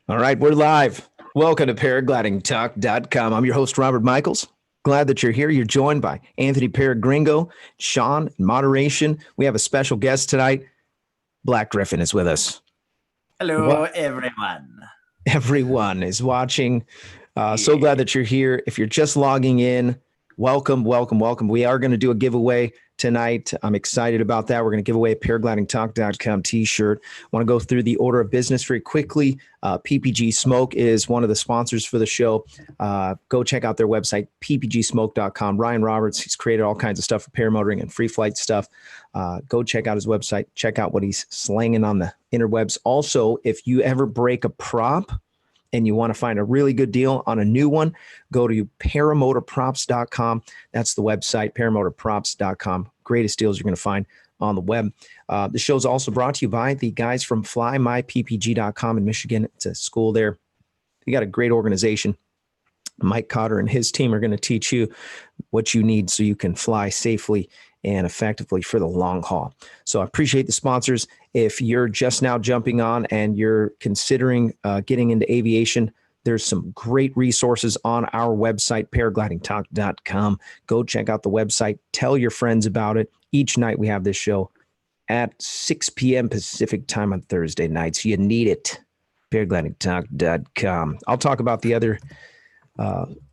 All right, we're live. Welcome to paraglidingtalk.com. I'm your host, Robert Michiels. Glad that you're here. You're joined by Anthony Paragringo, Sean, in moderation. We have a special guest tonight. Black Gryph0n is with us. Hello, everyone. Everyone is watching. So glad that you're here. If you're just logging in, welcome. We are going to do a giveaway tonight. I'm excited about that. We're going to give away a paraglidingtalk.com t-shirt. I want to go through the order of business very quickly. PPG Smoke is one of the sponsors for the show. Go check out their website, ppgsmoke.com. Ryan Roberts, he's created all kinds of stuff for paramotoring and free flight stuff. Go check out his website. Check out what he's slanging on the interwebs. Also, if you ever break a prop and you want to find a really good deal on a new one, go to paramotorprops.com. That's the website, paramotorprops.com. Greatest deals you're going to find on the web. The show is also brought to you by the guys from flymyppg.com in Michigan. It's a school there. You got a great organization. Mike Cotter and his team are going to teach you what you need so you can fly safely and effectively for the long haul. So I appreciate the sponsors. If you're just now jumping on and you're considering getting into aviation, there's some great resources on our website, paraglidingtalk.com. Go check out the website. Tell your friends about it. Each night we have this show at 6 p.m. Pacific time on Thursday nights. You need it. paraglidingtalk.com. I'll talk about the other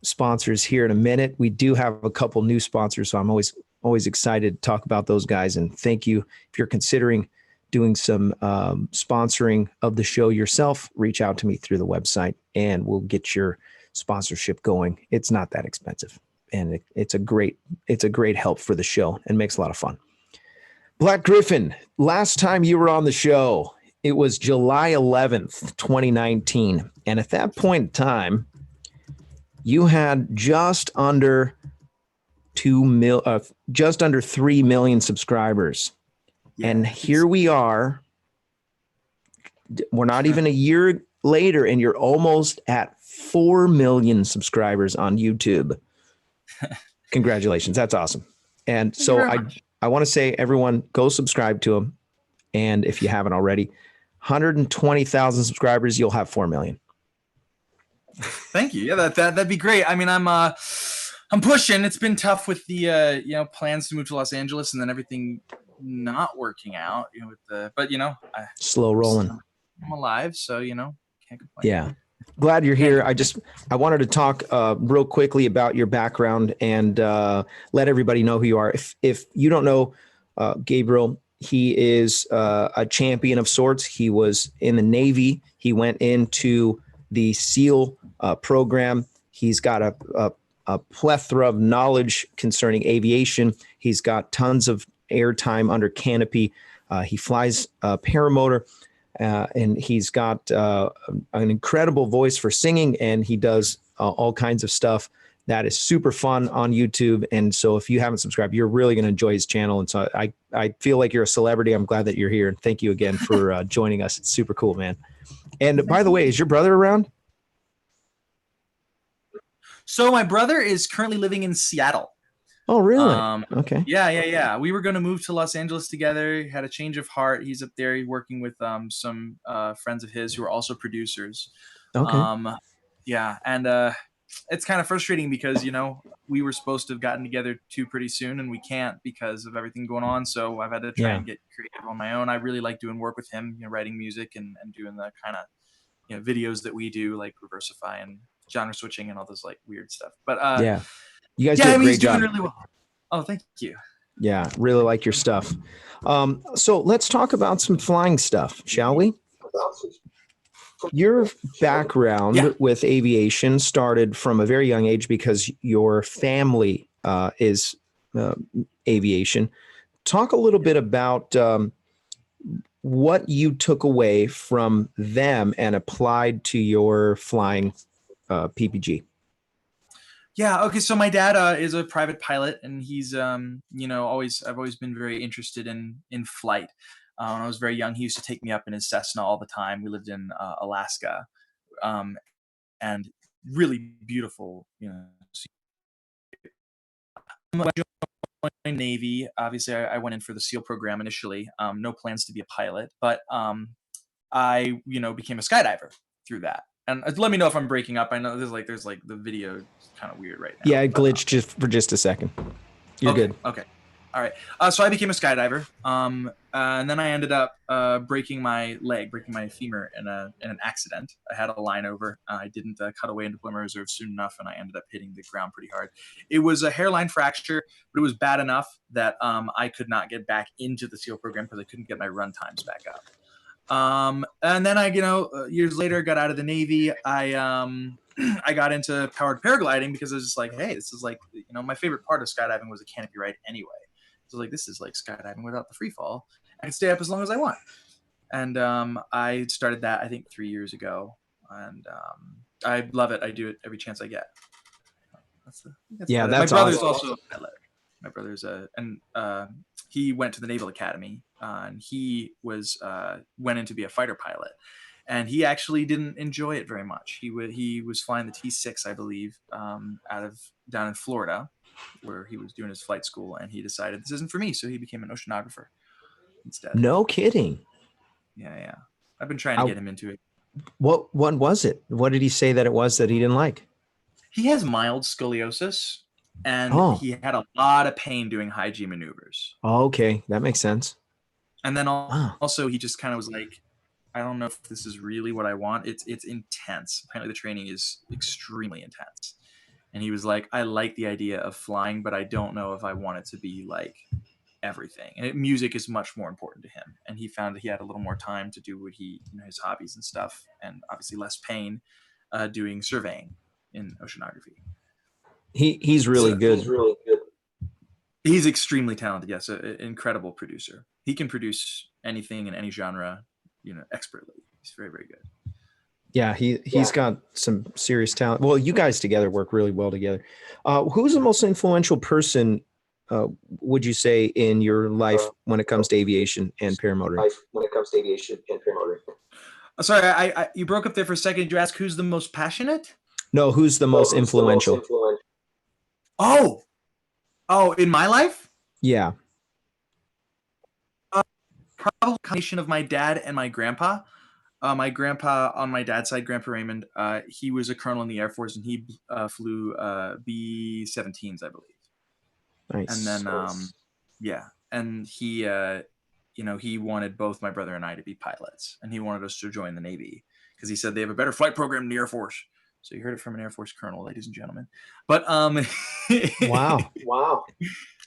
sponsors here in a minute. We do have a couple new sponsors, so I'm always excited to talk about those guys. And thank you. If you're considering doing some sponsoring of the show yourself, reach out to me through the website and we'll get your sponsorship going. It's not that expensive, and it's a great help for the show and makes a lot of fun. Black Gryph0n, last time you were on the show, it was July 11th, 2019. And at that point in time, you had just under 3 million subscribers. Yeah. And here we are. We're not even a year later, and you're almost at 4 million subscribers on YouTube. Congratulations. That's awesome. And so I want to say, everyone, go subscribe to him. And if you haven't already, 120,000 subscribers, you'll have 4 million. Thank you. Yeah, that'd be great. I mean, I'm pushing. It's been tough with the plans to move to Los Angeles and then everything not working out. But slow rolling. I'm alive, so can't complain. Yeah, glad you're here. I wanted to talk real quickly about your background and let everybody know who you are. If you don't know Gabriel, he is a champion of sorts. He was in the Navy. He went into the SEAL program. He's got a plethora of knowledge concerning aviation. He's got tons of airtime under canopy. He flies paramotor, and he's got an incredible voice for singing, and he does all kinds of stuff that is super fun on YouTube. And so if you haven't subscribed, you're really going to enjoy his channel. And so I feel like you're a celebrity. I'm glad that you're here. And thank you again for joining us. It's super cool, man. And by the way, is your brother around? So my brother is currently living in Seattle. Oh, really? Okay. Yeah. We were going to move to Los Angeles together. He had a change of heart. He's up there working with some friends of his who are also producers. Okay. Yeah, and it's kind of frustrating because we were supposed to have gotten together too pretty soon, and we can't because of everything going on. So I've had to try and get creative on my own. I really like doing work with him, writing music and doing the kind of videos that we do, like Reversify and genre switching and all this like weird stuff. But yeah, you guys do a great job. Doing really well. Oh, thank you. Yeah, really like your stuff. So let's talk about some flying stuff, shall we? Your background with aviation started from a very young age because your family is aviation. Talk a little bit about what you took away from them and applied to your flying PPG. Yeah. Okay. So my dad is a private pilot, and he's I've always been very interested in flight. When I was very young, he used to take me up in his Cessna all the time. We lived in Alaska, and really beautiful. When I joined the Navy, obviously I went in for the SEAL program initially. No plans to be a pilot, but I became a skydiver. through that. And let me know if I'm breaking up. I know there's like the video is kind of weird right now. Yeah, it glitched for just a second. You're okay, good. Okay. All right. So I became a skydiver. And then I ended up breaking my femur in an accident. I had a line over. I didn't cut away into Plymouth Reserve soon enough, and I ended up hitting the ground pretty hard. It was a hairline fracture, but it was bad enough that I could not get back into the SEAL program because I couldn't get my run times back up. And then I, years later, got out of the Navy. I got into powered paragliding because I was just like, hey, this is like, my favorite part of skydiving was a canopy ride anyway. So like, this is like skydiving without the free fall. I can stay up as long as I want. And I started that, I think, 3 years ago. And I love it. I do it every chance I get. That's my brother's awesome. Also a pilot. My brother's he went to the Naval Academy and he went in to be a fighter pilot. And he actually didn't enjoy it very much. He was flying the T6, I believe, down in Florida, where he was doing his flight school, and he decided this isn't for me, so he became an oceanographer instead. No kidding. Yeah. I've been trying to get him into it. What was it? What did he say that it was that he didn't like? He has mild scoliosis, and he had a lot of pain doing high G maneuvers. Oh, okay, that makes sense. And then also he just kind of was like, I don't know if this is really what I want. It's intense. Apparently the training is extremely intense. And he was like, I like the idea of flying, but I don't know if I want it to be like everything. And music is much more important to him. And he found that he had a little more time to do what his hobbies and stuff, and obviously less pain doing surveying in oceanography. He's really good. He's really good. He's extremely talented. Yes, an incredible producer. He can produce anything in any genre, expertly. He's very, very good. Yeah, he's got some serious talent. Well, you guys together work really well together. Who's the most influential person, would you say, in your life when it comes to aviation and paramotoring? Sorry, I you broke up there for a second. Did you ask who's the most passionate? No, who's the most influential? Oh, in my life? Yeah. Probably a combination of my dad and my grandpa. My grandpa on my dad's side, Grandpa Raymond, he was a colonel in the Air Force, and he flew B-17s, I believe. Nice. And then, and he, he wanted both my brother and I to be pilots, and he wanted us to join the Navy because he said they have a better flight program in the Air Force. So you heard it from an Air Force colonel, ladies and gentlemen. But wow.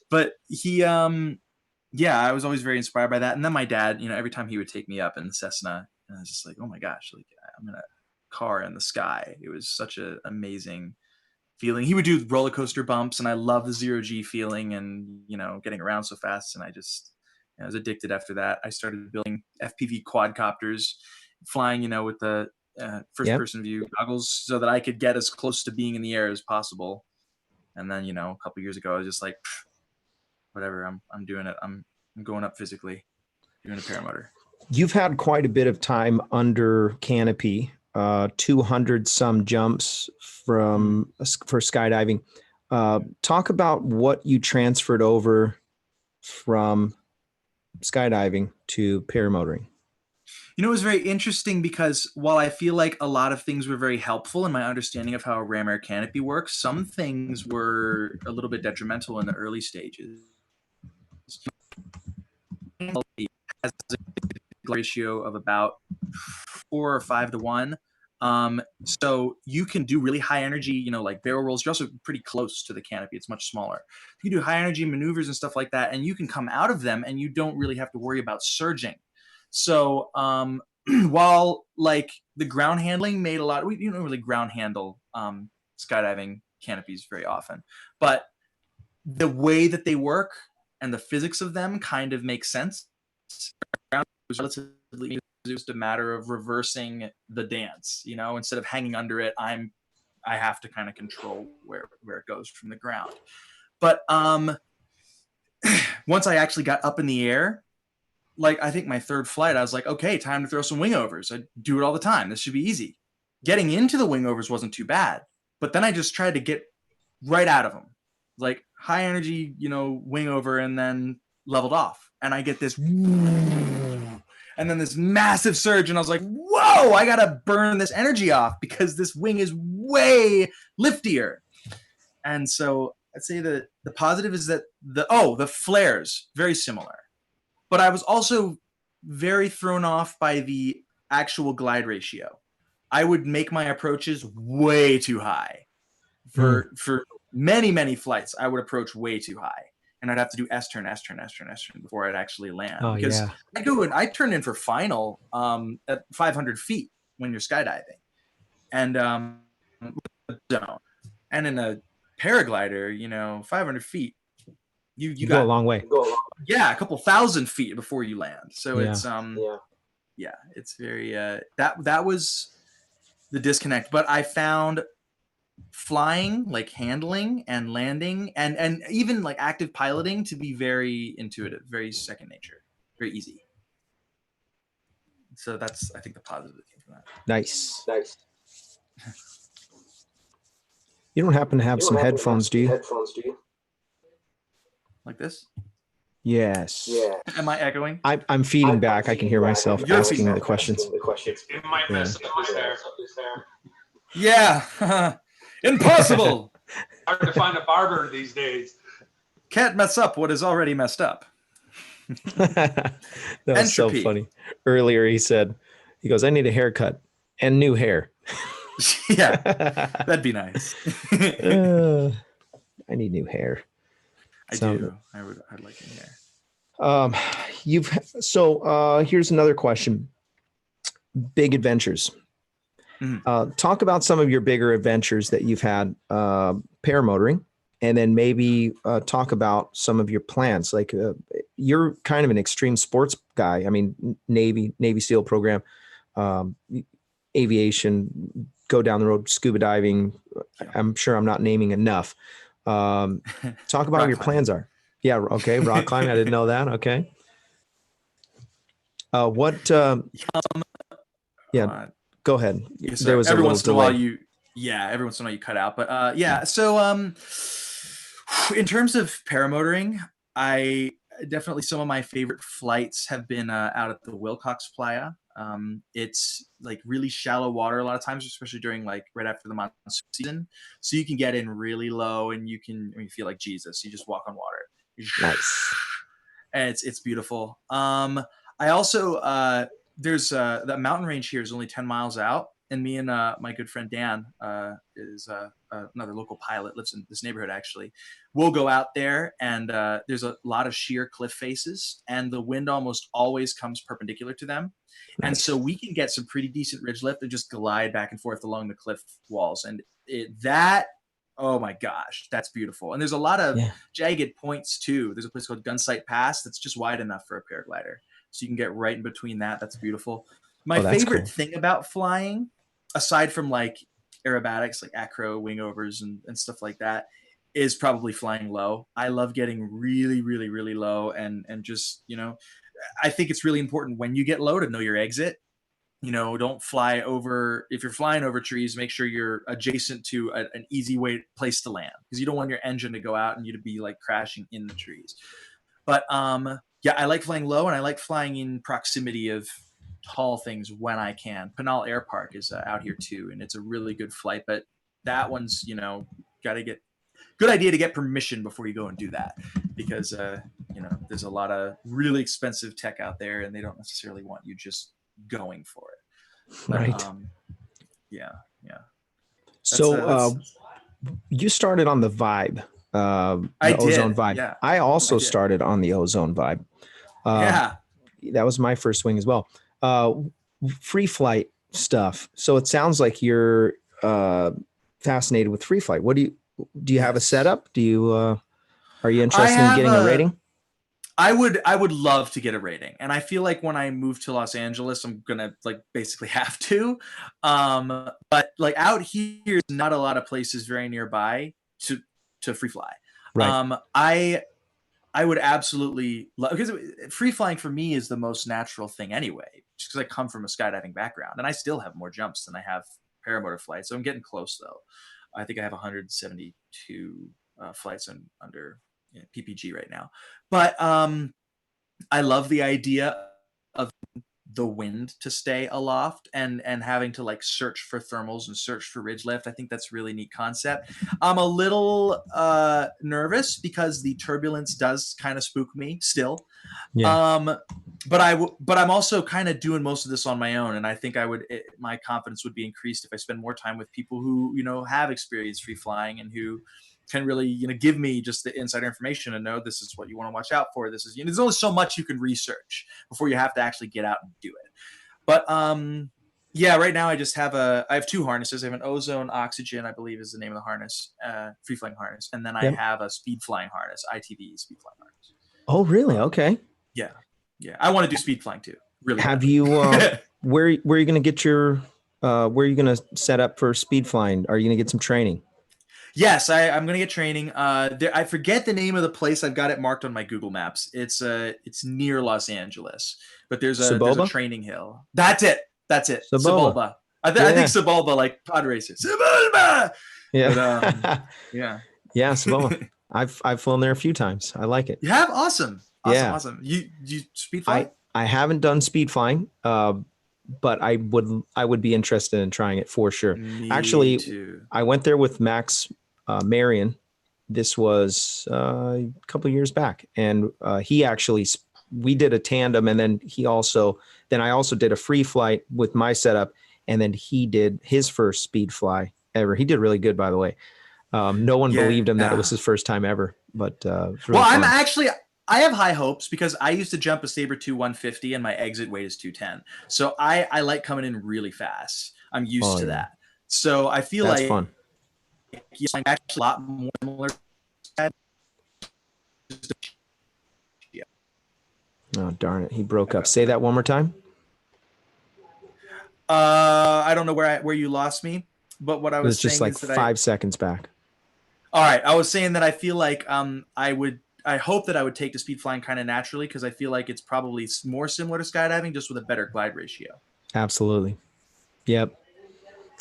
But he, I was always very inspired by that. And then my dad, every time he would take me up in the Cessna, and I was just like, oh my gosh, like I'm in a car in the sky. It was such an amazing feeling. He would do roller coaster bumps, and I love the 0G feeling and, getting around so fast. And I was addicted after that. I started building FPV quadcopters, flying, with the first person view goggles so that I could get as close to being in the air as possible. And then, a couple years ago, I was just like, whatever, I'm doing it. I'm going up physically, doing a paramotor. You've had quite a bit of time under canopy, 200 some jumps for skydiving. Talk about what you transferred over from skydiving to paramotoring. It was very interesting because while I feel like a lot of things were very helpful in my understanding of how a ram air canopy works, some things were a little bit detrimental in the early stages. It has a ratio of about 4 or 5 to 1. So you can do really high energy, like barrel rolls. You're also pretty close to the canopy. It's much smaller. You can do high energy maneuvers and stuff like that, and you can come out of them and you don't really have to worry about surging. So while like the ground handling made a lot, we don't really ground handle skydiving canopies very often, but the way that they work and the physics of them kind of makes sense. It was relatively just a matter of reversing the dance, instead of hanging under it, I have to kind of control where it goes from the ground. But once I actually got up in the air, like I think my third flight, I was like, okay, time to throw some wingovers. I do it all the time. This should be easy. Getting into the wingovers wasn't too bad, but then I just tried to get right out of them, like high energy, wingover, and then leveled off. And I get this, and and then this massive surge, and I was like, whoa, I gotta burn this energy off because this wing is way liftier. And so I'd say the positive is that the flares, very similar. But I was also very thrown off by the actual glide ratio. I would make my approaches way too high. For many flights, I would approach way too high. And I'd have to do S turn before I'd actually land. Oh, because yeah. I turn in for final at 500 feet when you're skydiving. And and in a paraglider, 500 feet, you go got a long way. Yeah, a couple thousand feet before you land. So Yeah. it's very that was the disconnect. But I found flying, like handling and landing and even like active piloting, to be very intuitive, very second nature, very easy. So that's, I think, the positive that came from that. Nice. You don't happen to have some headphones, do you? Like this? Yes. Am I echoing? I'm feeding back. I can hear myself asking the questions. It might mess up there. Yeah. Impossible. Hard to find a barber these days. Can't mess up what is already messed up. That was Entropy. so funny. Earlier he goes, I need a haircut and new hair. Yeah, that'd be nice. I need new hair. I'd like new hair. Here's another question. Big adventures. Talk about some of your bigger adventures that you've had paramotoring, and then maybe talk about some of your plans. Like you're kind of an extreme sports guy. I mean, Navy SEAL program, aviation, go down the road, scuba diving. I'm sure I'm not naming enough. Talk about what your plans are. Yeah. Okay. Rock climbing. I didn't know that. Okay. Go ahead. Yes, there was every a once in little a delay. while every once in a while you cut out, but So in terms of paramotoring, definitely some of my favorite flights have been out at the Wilcox Playa. It's like really shallow water a lot of times, especially during like right after the monsoon season. So you can get in really low, and you feel like Jesus. You just walk on water. Nice. And it's beautiful. I also there's the mountain range here is only 10 miles out, and me and my good friend Dan is another local pilot, lives in this neighborhood actually. We'll go out there, and there's a lot of sheer cliff faces, and the wind almost always comes perpendicular to them. Nice. And so we can get some pretty decent ridge lift and just glide back and forth along the cliff walls, and oh my gosh, that's beautiful. And there's a lot of jagged points too. There's a place called Gunsight Pass that's just wide enough for a paraglider, so you can get right in between that. That's beautiful. My favorite thing about flying, aside from like aerobatics, like acro, wing overs, and stuff like that, is probably flying low. I love getting really, really, really low, and just, I think it's really important when you get low to know your exit. Don't fly over. If you're flying over trees, make sure you're adjacent to an easy place to land, because you don't want your engine to go out and you to be like crashing in the trees. But I like flying low, and I like flying in proximity of tall things when I can. Pinal Air Park is out here too, and it's a really good flight. But that one's, got to get good idea to get permission before you go and do that, because there's a lot of really expensive tech out there, and they don't necessarily want you just going for it. But, right. Yeah. So you started on the Vibe, Ozone Vibe. Yeah, I also started on the Ozone Vibe. That was my first wing as well. Free flight stuff. So it sounds like you're fascinated with free flight. Do you have a setup? Are you interested in getting a rating? I would love to get a rating, and I feel like when I move to Los Angeles, I'm gonna like basically have to. But like out here, there's not a lot of places very nearby to free fly. Right. I would absolutely love, because free flying for me is the most natural thing anyway, just because I come from a skydiving background, and I still have more jumps than I have paramotor flights. So I'm getting close though. I think I have 172 flights under PPG right now. But I love the idea of the wind to stay aloft and having to like search for thermals and search for ridge lift. I think that's a really neat concept. I'm a little nervous because the turbulence does kind of spook me still. Yeah. But I'm also kind of doing most of this on my own, and I think my confidence would be increased if I spend more time with people who have experience free flying and who can really give me just the insider information and know this is what you want to watch out for. This is there's only so much you can research before you have to actually get out and do it. But yeah, right now I have two harnesses. I have an ozone oxygen, I believe is the name of the harness, free flying harness, and then I have a speed flying harness, ITV speed flying harness. Oh, really? Okay. Yeah. I want to do speed flying too. Really. Have you? Where are you going to get your? Where are you going to set up for speed flying? Are you going to get some training? Yes, I'm going to get training. I forget the name of the place. I've got it marked on my Google Maps. It's near Los Angeles, but there's a training hill. That's it. Sebulba. I think Sebulba, like pod racers. Sebulba. Yeah. But, yeah. Yeah, Sebulba. I've flown there a few times. I like it. You have? Awesome. Awesome. You speed fly? I haven't done speed flying, but I would be interested in trying it for sure. Actually, too. I went there with Max Marion. This was a couple of years back, and we did a tandem, and then I also did a free flight with my setup, and then he did his first speed fly ever. He did really good, by the way. No one believed him that it was his first time ever, but really fun. I have high hopes because I used to jump a Sabre 2 150 and my exit weight is 210. So I like coming in really fast. I'm used to that. So I feel that's like fun. I'm actually a lot more similar. Oh, darn it. He broke up. Say that one more time. I don't know where you lost me, but what I was saying just like is 5 seconds back. All right. I was saying that I feel like I hope that I would take to speed flying kind of naturally because I feel like it's probably more similar to skydiving, just with a better glide ratio. Absolutely. Yep.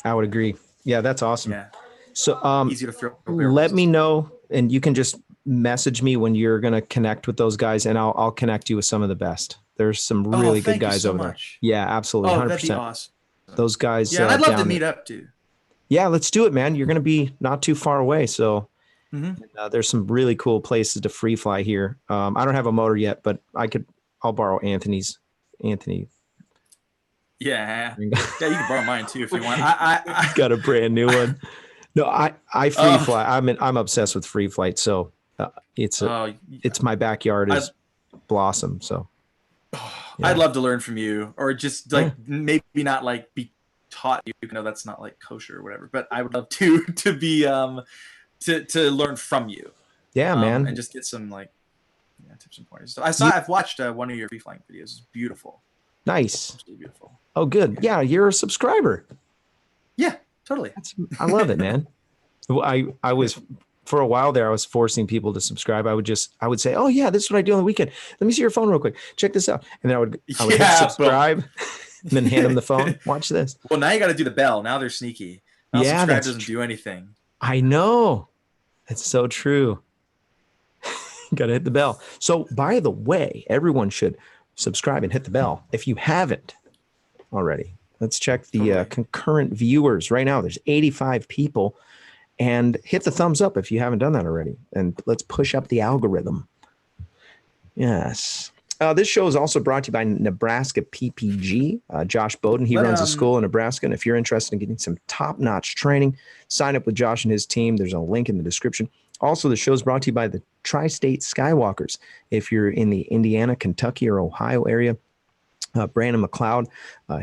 I would agree. Yeah, that's awesome. Yeah. So easy to throw. Let me know, and you can just message me when you're going to connect with those guys, and I'll connect you with some of the best. There's some really good guys over there. Yeah, absolutely. 100%. That'd be awesome. Those guys. Yeah, I'd love to meet up too. Yeah, let's do it, man. You're going to be not too far away, so. Mm-hmm. There's some really cool places to free fly here. I don't have a motor yet, but I'll borrow Anthony's. Anthony. Yeah, you can borrow mine too if you want. I got a brand new one. No, I free fly. I'm obsessed with free flight, so it's my backyard is blossom. So I'd love to learn from you, or just like maybe not like be taught. You know, that's not like kosher or whatever. But I would love to be to learn from you. Yeah, man. And just get some like tips and pointers. So I've watched one of your free flying videos. It's beautiful. Nice. Absolutely beautiful. Oh, good. Yeah, you're a subscriber. Yeah, totally. I love it, man. I was for a while there. I was forcing people to subscribe. I would say, "Oh yeah, this is what I do on the weekend. Let me see your phone real quick. Check this out." And then I would hit subscribe, and then hand them the phone. Watch this. Well, now you got to do the bell. Now they're sneaky. Now subscribe doesn't do anything. I know. It's so true. Got to hit the bell. So, by the way, everyone should subscribe and hit the bell if you haven't already. Let's check the concurrent viewers right now. There's 85 people, and hit the thumbs up if you haven't done that already. And let's push up the algorithm. Yes. This show is also brought to you by Nebraska PPG. Josh Bowden, he runs a school in Nebraska. And if you're interested in getting some top-notch training, sign up with Josh and his team. There's a link in the description. Also, the show is brought to you by the Tri-State Skywalkers. If you're in the Indiana, Kentucky, or Ohio area, Brandon McCloud,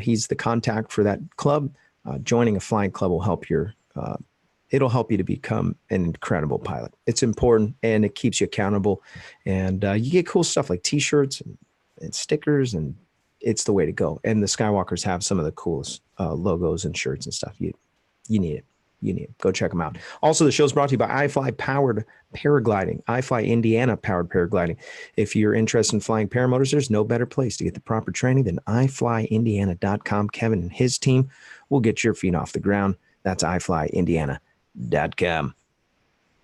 he's the contact for that club. Joining a flying club will help it'll help you to become an incredible pilot. It's important, and it keeps you accountable. And you get cool stuff like T-shirts and stickers, and it's the way to go. And the Skywalkers have some of the coolest logos and shirts and stuff. You need it. You need it. Go check them out. Also, the show's brought to you by iFly Powered Paragliding, iFly Indiana Powered Paragliding. If you're interested in flying paramotors, there's no better place to get the proper training than iFlyIndiana.com. Kevin and his team will get your feet off the ground. That's iFlyIndiana.com.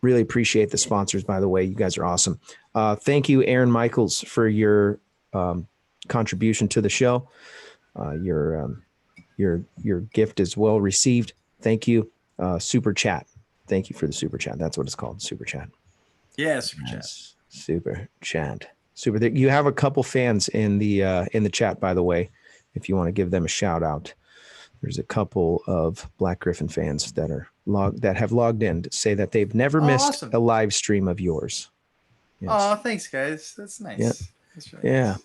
Really appreciate the sponsors, by the way. You guys are awesome. Thank you, Aaron Michiels, for your contribution to the show. Your gift is well received. Thank you. Super chat. Thank you for the super chat. That's what it's called. Super chat. Yeah, super chat. Yes. Super chat. Super. You have a couple fans in the chat, by the way. If you want to give them a shout out, there's a couple of Black Gryph0n fans that have logged in to say that they've never missed a live stream of yours. Yes. Oh, thanks, guys. That's nice. Yeah. That's really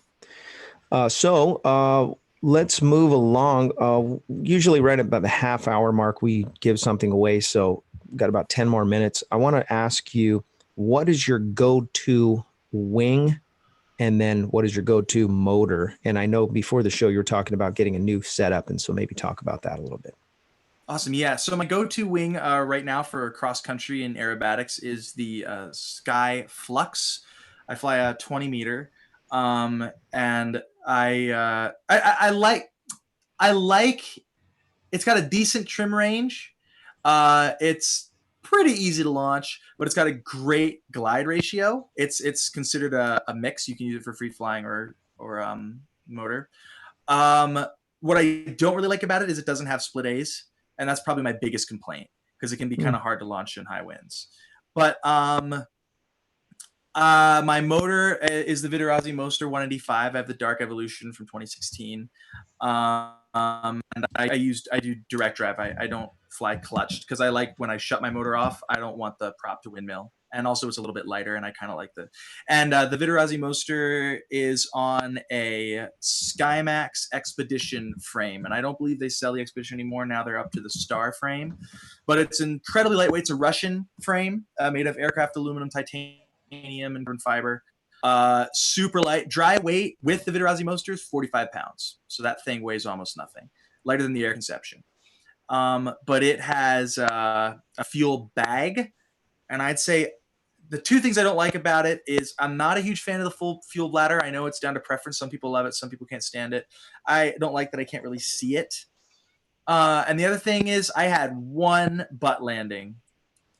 nice. So let's move along. Usually right about the half hour mark, we give something away. So we've got about 10 more minutes. I want to ask you, what is your go-to wing? And then what is your go-to motor? And I know before the show, you were talking about getting a new setup. And so maybe talk about that a little bit. Awesome. Yeah. So my go-to wing right now for cross country and aerobatics is the Sky Flux. I fly a 20 meter. And I like, it's got a decent trim range. It's pretty easy to launch, but it's got a great glide ratio. It's considered a mix. You can use it for free flying or motor. What I don't really like about it is it doesn't have split A's, and that's probably my biggest complaint because it can be kind of hard to launch in high winds. But my motor is the Vitarazi Moster 185. I have the Dark Evolution from 2016. And I do direct drive. I don't fly clutched because I like when I shut my motor off, I don't want the prop to windmill. And also it's a little bit lighter and I kind of like the Vitarazi Moster is on a Skymax Expedition frame. And I don't believe they sell the Expedition anymore. Now they're up to the Star frame, but it's incredibly lightweight. It's a Russian frame made of aircraft aluminum, titanium, and carbon fiber. Super light, dry weight with the Vitarazi Moster is 45 pounds. So that thing weighs almost nothing, lighter than the Air Conception. But it has a fuel bag. And I'd say the two things I don't like about it is I'm not a huge fan of the full fuel bladder. I know it's down to preference. Some people love it. Some people can't stand it. I don't like that I can't really see it. And the other thing is I had one butt landing,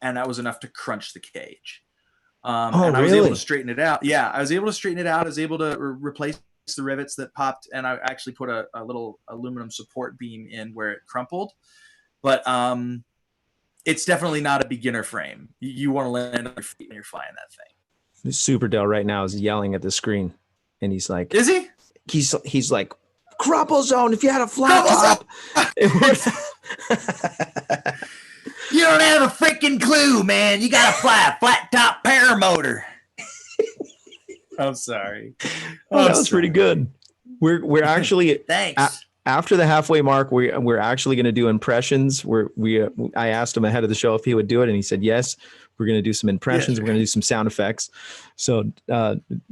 and that was enough to crunch the cage. And I was able to straighten it out. Yeah, I was able to straighten it out. I was able to replace the rivets that popped, and I actually put a little aluminum support beam in where it crumpled. But it's definitely not a beginner frame. You want to land on your feet when you're flying that thing. Super Dell right now is yelling at the screen, and he's like, "Is he?" He's like, "Crumple zone! If you had a flat top, it would." You don't have a freaking clue, man. You got to fly a flat top paramotor. I'm sorry. That was pretty good. We're actually thanks. After the halfway mark, we're actually going to do impressions. I asked him ahead of the show if he would do it, and he said yes. We're going to do some impressions. We're going to do some sound effects. So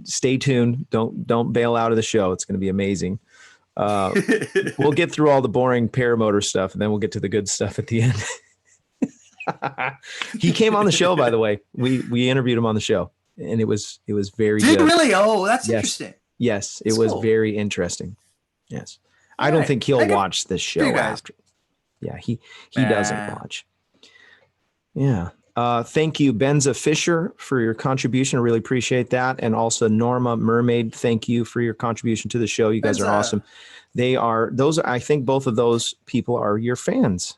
stay tuned. Don't bail out of the show. It's going to be amazing. We'll get through all the boring paramotor stuff, and then we'll get to the good stuff at the end. He came on the show, by the way. We interviewed him on the show, and it was very good. Really? Oh, that's interesting. Yes, it was very interesting. Yes. I don't think he'll watch this show after. Yeah, he doesn't watch. Yeah. Thank you, Benza Fisher, for your contribution. I really appreciate that. And also Norma Mermaid, thank you for your contribution to the show. You guys are awesome. I think both of those people are your fans.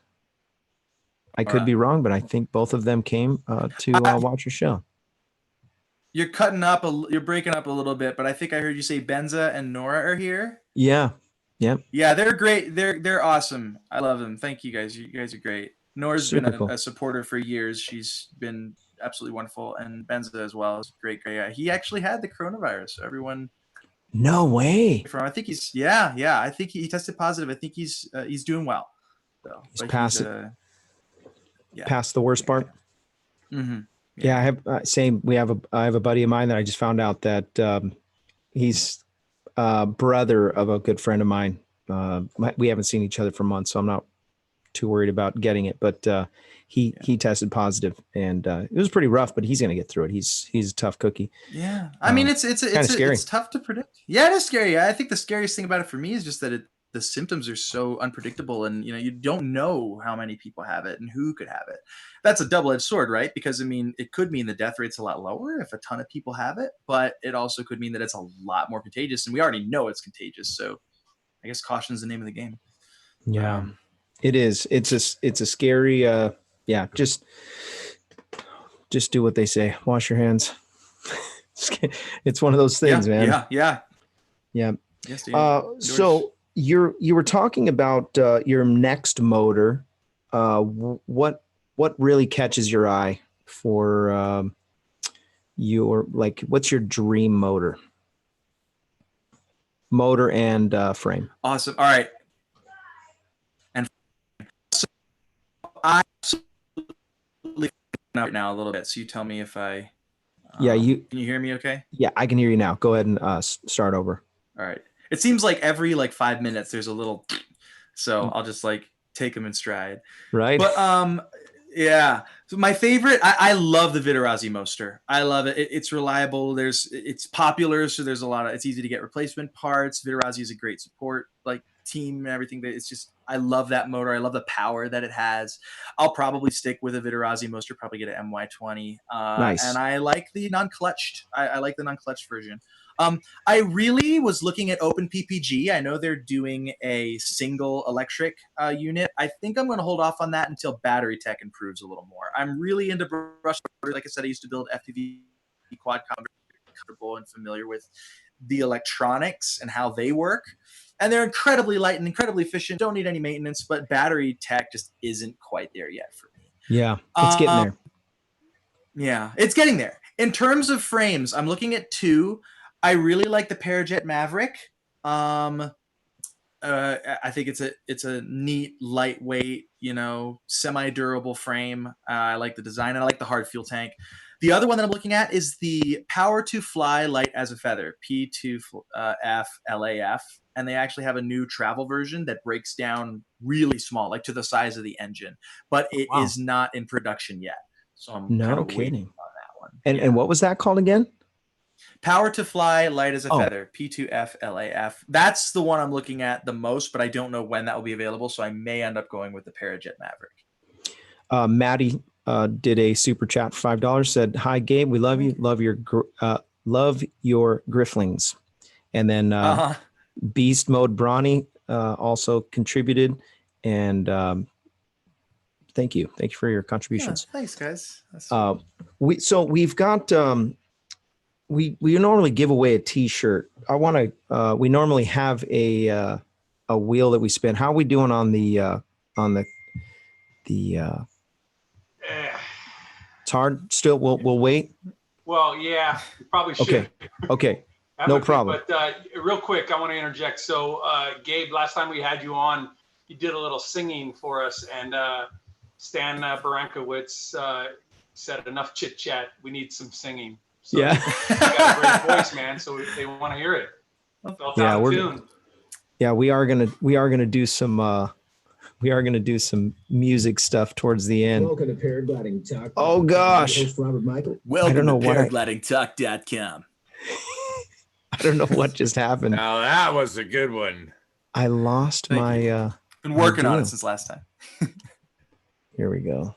I could be wrong, but I think both of them came to watch your show. You're you're breaking up a little bit, but I think I heard you say Benza and Nora are here. Yeah. Yep. Yeah, they're great. They're awesome. I love them. Thank you guys. You guys are great. Nora's been a supporter for years. She's been absolutely wonderful, and Benza as well is great. He actually had the coronavirus. So everyone. No way. I think he's I think he tested positive. I think he's doing well. So, he's past it. Past the worst part. Mm-hmm. Yeah, I have same. I have a buddy of mine that I just found out that he's brother of a good friend of mine. We haven't seen each other for months, so I'm not too worried about getting it. But he tested positive, and it was pretty rough. But he's gonna get through it. He's a tough cookie. Yeah, I mean it's scary. It's tough to predict. Yeah, it is scary. I think the scariest thing about it for me is just that the symptoms are so unpredictable, and you don't know how many people have it and who could have it. That's a double-edged sword, right? Because I mean, it could mean the death rate's a lot lower if a ton of people have it, but it also could mean that it's a lot more contagious, and we already know it's contagious. So I guess caution is the name of the game. Yeah, it is. It's a scary. Yeah, just do what they say. Wash your hands. It's one of those things, man. Yeah. Yes, dude. So you were talking about your next motor. What really catches your eye for what's your dream motor? Motor and frame. Awesome. All right. And so I absolutely out now a little bit. So you tell me if I. Can you hear me? Okay. Yeah, I can hear you now. Go ahead and start over. All right. It seems like every 5 minutes there's a little, so I'll just take them in stride. Right. But yeah. So my favorite, I love the Vitarazi Moster. I love it. It's reliable. It's popular, so there's it's easy to get replacement parts. Vitarazi is a great support team and everything. It's just, I love that motor. I love the power that it has. I'll probably stick with a Vitarazi Moster, probably get an MY20. Nice. And I like the non-clutched. I like the non-clutched version. I really was looking at Open PPG. I know they're doing a single electric unit. I think I'm going to hold off on that until battery tech improves a little more. I'm really into brush. Like I said, I used to build FPV quad comfortable and familiar with the electronics and how they work. And they're incredibly light and incredibly efficient. Don't need any maintenance, but battery tech just isn't quite there yet for me. Yeah, it's getting there. Yeah, it's getting there. In terms of frames, I'm looking at two. I really like the Parajet Maverick. I think it's a neat, lightweight, semi-durable frame. I like the design and I like the hard fuel tank. The other one that I'm looking at is the Power to Fly Light as a Feather, P2F LAF. And they actually have a new travel version that breaks down really small, to the size of the engine. But it is not in production yet. So I'm kind of waiting on that one. And what was that called again? Power to Fly Light as a Feather, P2F LAF. That's the one I'm looking at the most, but I don't know when that will be available. So I may end up going with the Parajet Maverick. Maddie did a super chat for $5. Said, "Hi Gabe, we love you. Love your Gryph0ns." And then Beast Mode Brawny also contributed, and thank you for your contributions. Yeah, thanks, guys. We've got we normally give away a T-shirt. I want to. We normally have a wheel that we spin. How are we doing on the? It's hard. Still, we'll wait. Well, yeah, you probably should. Okay. No problem. But real quick, I want to interject. So, Gabe, last time we had you on, you did a little singing for us, and Stan Barankowitz said, "Enough chit chat. We need some singing." So yeah, you got a great voice, man. So they want to hear it. We are gonna do some. We are going to do some music stuff towards the end. Welcome to Paragliding Talk. Oh, gosh. Host Robert Michael. Welcome to paraglidingtalk.com. I don't know what just happened. Now that was a good one. I lost my... Been working on it since last time. Here we go.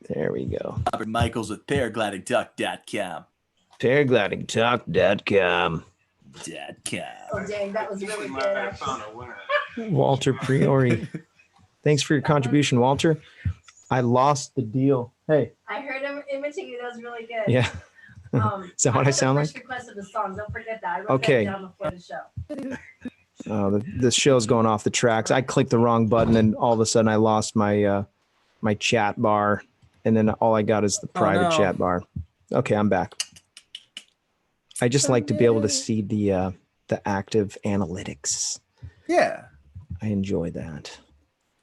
There we go. Robert Michaels with paraglidingtalk.com. Paraglidingtalk.com. Oh, dang, that was really good, actually. Walter Priori. Thanks for your contribution, Walter. I lost the deal. Hey. I heard him imitate you. That was really good. Yeah. Is that what I sound like? Requested the song. Don't forget that. I wrote that down before the show. The show's going off the tracks. I clicked the wrong button, and all of a sudden I lost my my chat bar, and then all I got is the private chat bar. Okay, I'm back. I just like to be able to see the active analytics. Yeah, I enjoy that.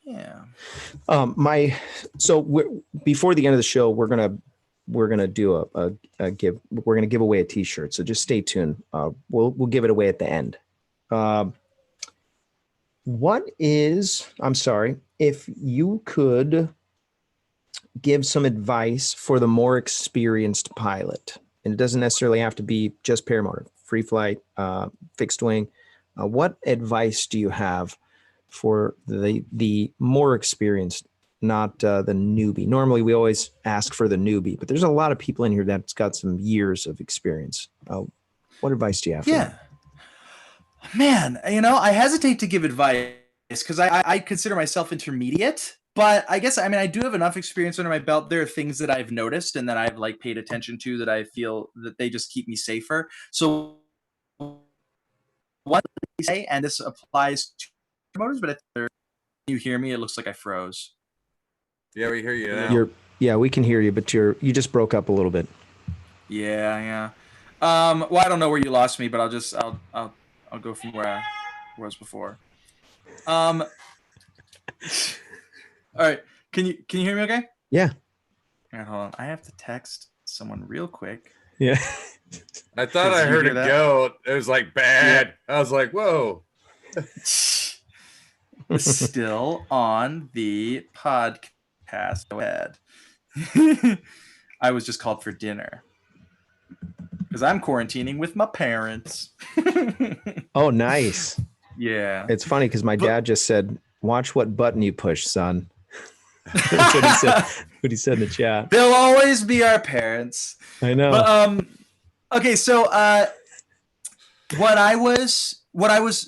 Yeah. Before the end of the show, we're gonna do we're gonna give away a T-shirt. So just stay tuned. We'll give it away at the end. If you could give some advice for the more experienced pilot, and it doesn't necessarily have to be just paramotor, free flight, fixed wing. What advice do you have for the more experienced, not the newbie? Normally, we always ask for the newbie, but there's a lot of people in here that's got some years of experience. What advice do you have? Yeah. Man, I hesitate to give advice because I consider myself intermediate, but I guess, I do have enough experience under my belt. There are things that I've noticed and that I've like paid attention to that I feel that they just keep me safer. So what they say, and this applies to motors, but if you hear me, it looks like I froze. Yeah, we hear you now. Yeah, we can hear you, but you just broke up a little bit. Yeah. Well, I don't know where you lost me, but I'll go from where I was before. All right. Can you hear me okay? Yeah. All right, hold on. I have to text someone real quick. Yeah. I thought I heard a goat. It was like bad. Yeah. I was like, whoa. Still on the podcast. Go ahead. I was just called for dinner because I'm quarantining with my parents. Oh, nice. Yeah. It's funny because my dad just said, "Watch what button you push, son." That's what he said. What he said in the chat. They'll always be our parents. I know. But okay, so what I was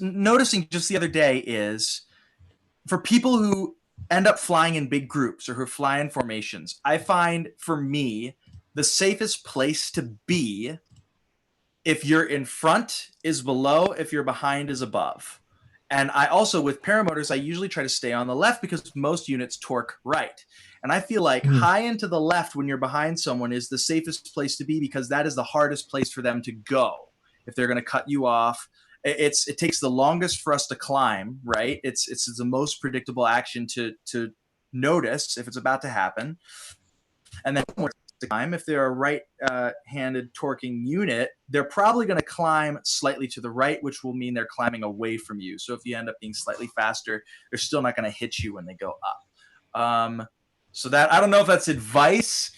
noticing just the other day is for people who end up flying in big groups or who fly in formations, I find for me the safest place to be, if you're in front is below, if you're behind is above. And I also, with paramotors, I usually try to stay on the left because most units torque right. And I feel like high and to the left when you're behind someone is the safest place to be because that is the hardest place for them to go. If they're going to cut you off, it takes the longest for us to climb, right? It's the most predictable action to notice if it's about to happen. And then if they're a right-handed torquing unit, they're probably going to climb slightly to the right, which will mean they're climbing away from you. So if you end up being slightly faster, they're still not going to hit you when they go up. So that, I don't know if that's advice,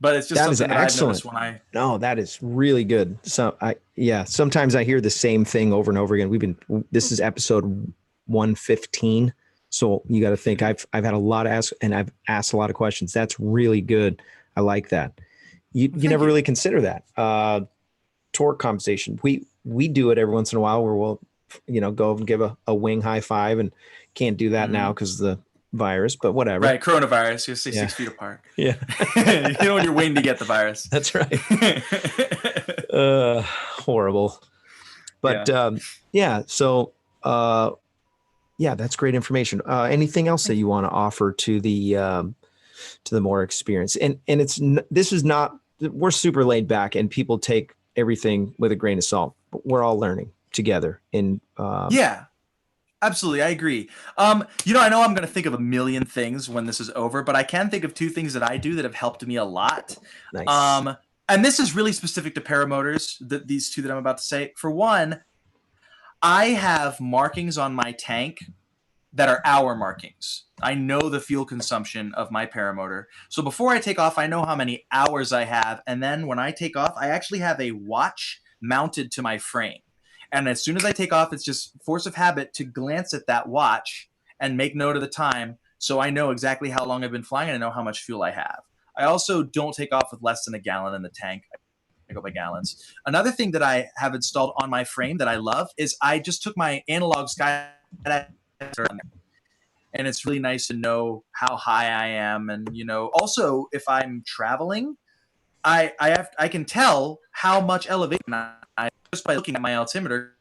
but it's just something that I've noticed when I... No, that is really good. So sometimes I hear the same thing over and over again. This is episode 115. So you got to think I've had a lot of I've asked a lot of questions. That's really good. I like that. You never really consider that. Torque compensation. We do it every once in a while where we'll, go and give a wing high five, and can't do that now because of the virus, but whatever. Right. Coronavirus. You stay 6 feet apart. Yeah. You don't want your wing to get the virus. That's right. Horrible. But so that's great information. Anything else that you want to offer to the more experienced? And this is not, we're super laid back and people take everything with a grain of salt, but we're all learning together. And absolutely. I agree. I know I'm going to think of a million things when this is over, but I can think of two things that I do that have helped me a lot. Nice. And this is really specific to paramotors, these two that I'm about to say. For one, I have markings on my tank that are hour markings. I know the fuel consumption of my paramotor. So before I take off, I know how many hours I have. And then when I take off, I actually have a watch mounted to my frame. And as soon as I take off, it's just force of habit to glance at that watch and make note of the time. So I know exactly how long I've been flying and I know how much fuel I have. I also don't take off with less than a gallon in the tank. I go by gallons. Another thing that I have installed on my frame that I love is I just took my analog sky and it's really nice to know how high I am. And, also if I'm traveling, I can tell how much elevation I just by looking at my altimeter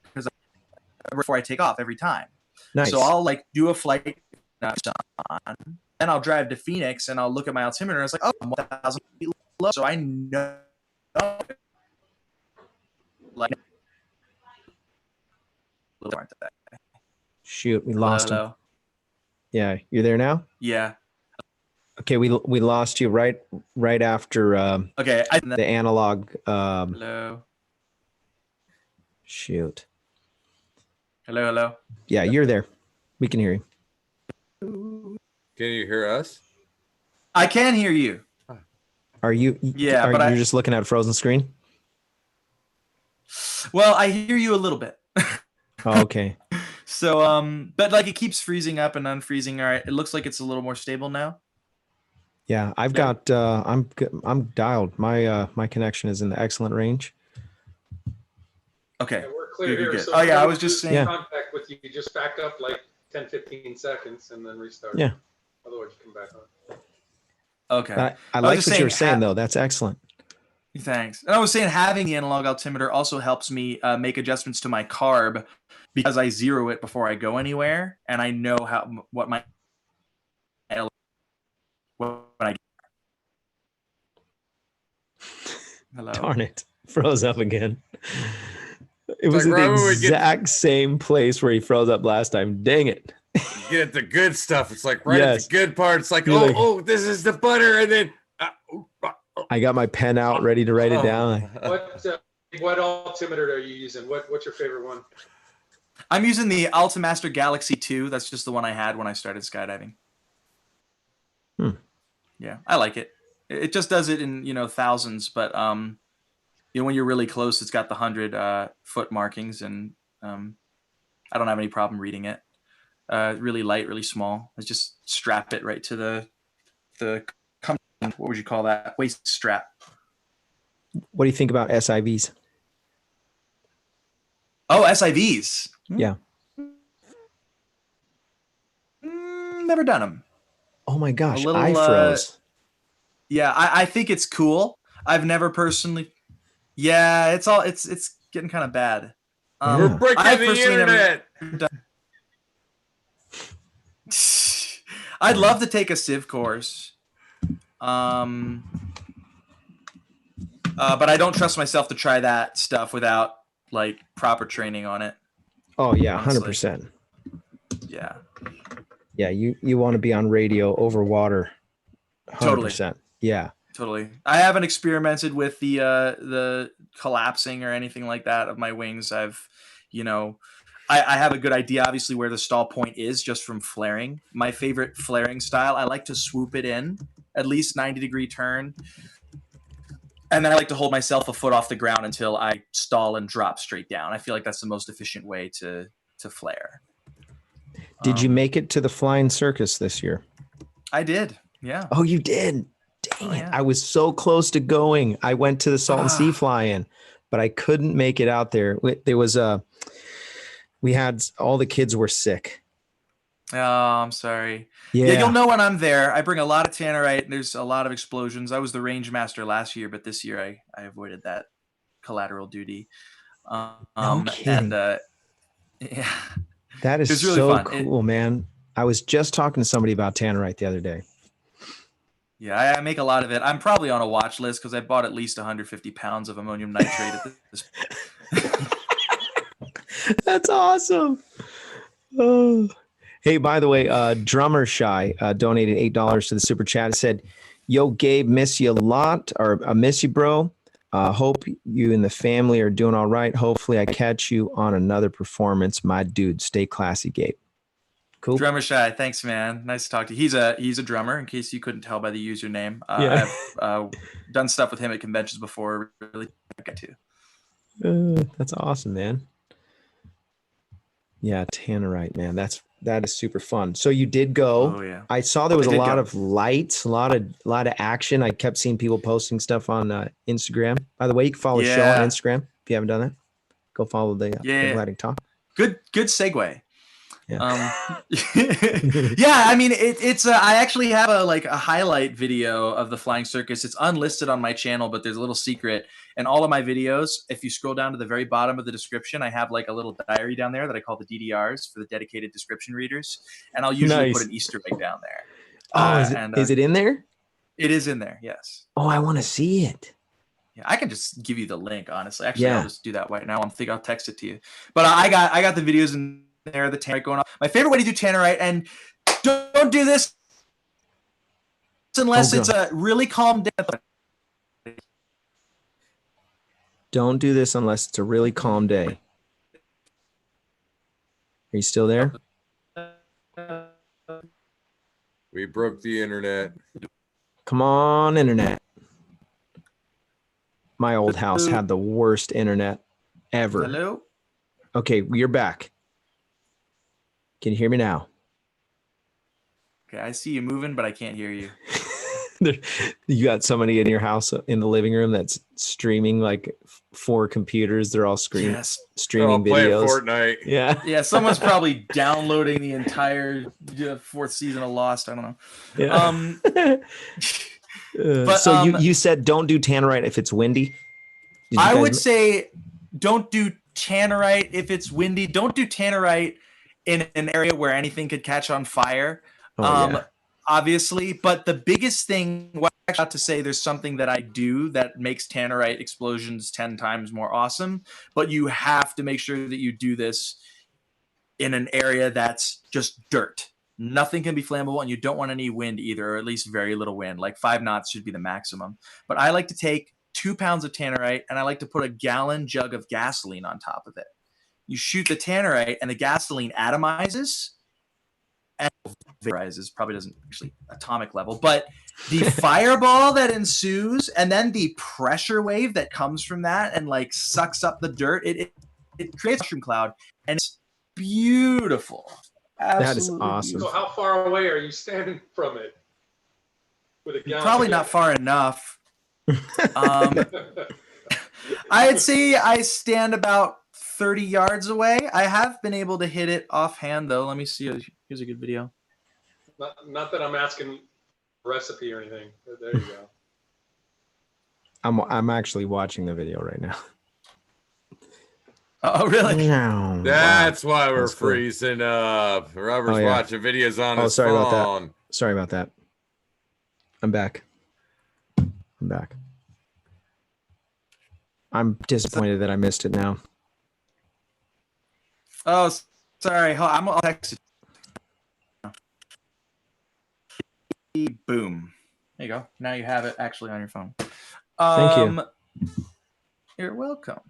because before I take off every time. Nice. So I'll do a flight then I'll drive to Phoenix and I'll look at my altimeter and it's like, oh, I'm 1,000 feet low. So I know shoot, we lost him. Hello. Yeah, you're there now? Yeah. Okay, we lost you right after the analog. Hello. Shoot. Hello. Yeah, you're there. We can hear you. Can you hear us? I can hear you. Are you? Yeah, but you're just looking at a frozen screen? Well, I hear you a little bit. Oh, okay. So, but it keeps freezing up and unfreezing. All right, it looks like it's a little more stable now. Yeah, I've got. I'm dialed. My connection is in the excellent range. Okay. clear here. Good. So Oh, yeah, I was lose just saying. contact with you. You just back up like 10, 15 seconds and then restart. Yeah. Otherwise, you come back on. Okay. I like what you were saying, though. That's excellent. Thanks. And I was saying having the analog altimeter also helps me make adjustments to my carb because I zero it before I go anywhere, and I know what my when I hello. Darn it, froze up again. It was like at right the when we get- exact same place where he froze up last time. Dang it. You get the good stuff. It's like right Yes. at the good part. It's like, You're like- oh, this is the butter, and then I got my pen out ready to write it down. What altimeter are you using? What's your favorite one? I'm using the Altimaster Galaxy 2. That's just the one I had when I started skydiving. Yeah, I like it. It just does it in, thousands, but when you're really close, it's got the 100-foot markings, and I don't have any problem reading it. Really light, really small. I just strap it right to the what would you call that? Waist strap. What do you think about SIVs? Oh, SIVs. Yeah. Never done them. Oh my gosh, I froze. Yeah, I think it's cool. I've never personally. Yeah, it's getting kind of bad. we're breaking the internet. I'd love to take a civ course. But I don't trust myself to try that stuff without like proper training on it. Oh yeah, honestly. 100%. Yeah. Yeah, you want to be on radio over water. 100%. Totally. Yeah. Totally. I haven't experimented with the collapsing or anything like that of my wings. I've, I have a good idea, obviously, where the stall point is just from flaring. My favorite flaring style, I like to swoop it in, at least 90-degree turn. And then I like to hold myself a foot off the ground until I stall and drop straight down. I feel like that's the most efficient way to flare. Did you make it to the flying circus this year? I did. Yeah. Oh, you did. Dang it. I was so close to going. I went to the Salton Sea fly-in, but I couldn't make it out there. There was we had all the kids were sick. Oh, I'm sorry. Yeah. You'll know when I'm there. I bring a lot of tannerite, and there's a lot of explosions. I was the range master last year, but this year I avoided that collateral duty. No kidding. And yeah, that is really so cool, man. I was just talking to somebody about tannerite the other day. Yeah, I make a lot of it. I'm probably on a watch list because I bought at least 150 pounds of ammonium nitrate at this. That's awesome. Oh. Hey, by the way, Drummer Shy donated $8 to the super chat. It said, "Yo, Gabe, miss you a lot, or I miss you, bro. Hope you and the family are doing all right. Hopefully, I catch you on another performance, my dude. Stay classy, Gabe." Cool. Drummer Shy, thanks, man. Nice to talk to you. He's a drummer, in case you couldn't tell by the username. Yeah. I've done stuff with him at conventions before. Really get to. That's awesome, man. Yeah, tannerite, man. That is super fun. So you did go. Oh yeah. I saw there was a lot of lights, a lot of action. I kept seeing people posting stuff on Instagram. By the way, you can follow the show on Instagram if you haven't done that. Go follow the Paragliding Talk. Good segue. Yeah. Yeah, I mean it's I actually have a highlight video of the flying circus. It's unlisted on my channel, but there's a little secret. And all of my videos, if you scroll down to the very bottom of the description, I have like a little diary down there that I call the DDRs, for the dedicated description readers. And I'll usually put an Easter egg down there. Oh, is it in there? It is in there, yes. Oh, I want to see it. Yeah, I can just give you the link, honestly. Actually, I'll just do that right now. I'll text it to you. But I got the videos in there, the tannerite going off. My favorite way to do tannerite, and don't do this unless it's a really calm day. Don't do this unless it's a really calm day. Are you still there? We broke the internet. Come on, internet. My old house had the worst internet ever. Hello? Okay, you're back. Can you hear me now? Okay, I see you moving, but I can't hear you. You got somebody in your house in the living room that's streaming like 4 computers. They're all streaming playing videos. Fortnite. Yeah. Yeah, someone's probably downloading the entire 4th season of Lost. I don't know. Yeah. But, so you said don't do tannerite if it's windy. I would say don't do tannerite if it's windy. Don't do tannerite in an area where anything could catch on fire. Obviously, but the biggest thing, what I'm about to say, there's something that I do that makes tannerite explosions 10 times more awesome, but you have to make sure that you do this in an area that's just dirt. Nothing can be flammable, and you don't want any wind either, or at least very little wind. Like 5 knots should be the maximum. But I like to take 2 pounds of tannerite, and I like to put a gallon jug of gasoline on top of it. You shoot the tannerite, and the gasoline atomizes, and vaporizes, probably doesn't actually atomic level, but the fireball that ensues, and then the pressure wave that comes from that and like sucks up the dirt, it creates a mushroom cloud, and it's beautiful. That is awesome. So how far away are you standing from it? With a gallon? Probably not far enough. I'd say I stand about 30 yards away. I have been able to hit it offhand, though. Let me see. Here's a good video. Not that I'm asking recipe or anything. There you go. I'm actually watching the video right now. Oh, really? That's why we're freezing up. Robert's watching videos on his phone. About that. Sorry about that. I'm back. I'm disappointed that I missed it now. Oh, sorry. I'll text it. Boom. There you go. Now you have it actually on your phone. Thank you. You're welcome.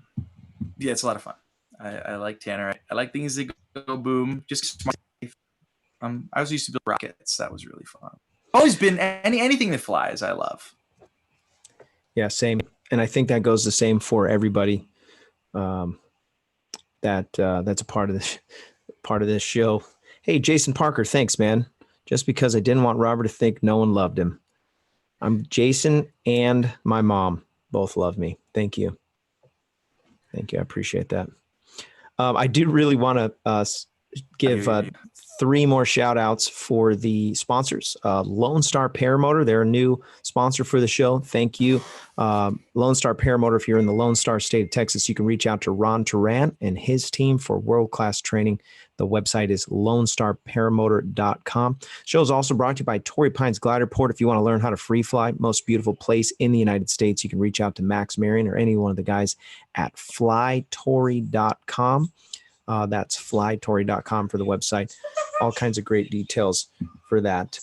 Yeah, it's a lot of fun. I like tannerite. I like things that go boom. Just I was used to build rockets. That was really fun. Always been anything that flies. I love. Yeah, same. And I think that goes the same for everybody. That's a part of this show. Hey, Jason Parker, thanks, man. Just because I didn't want Robert to think no one loved him. I'm Jason, and my mom both love me. Thank you. I appreciate that. I do really want to give 3 more shout outs for the sponsors. Lone Star Paramotor, they're a new sponsor for the show. Thank you. Lone Star Paramotor, if you're in the Lone Star state of Texas, you can reach out to Ron Turan and his team for world-class training. The website is lonestarparamotor.com. Show is also brought to you by Torrey Pines Glider Port. If you want to learn how to free fly, most beautiful place in the United States, you can reach out to Max Marion or any one of the guys at flytorrey.com. That's flytorrey.com for the website. All kinds of great details for that.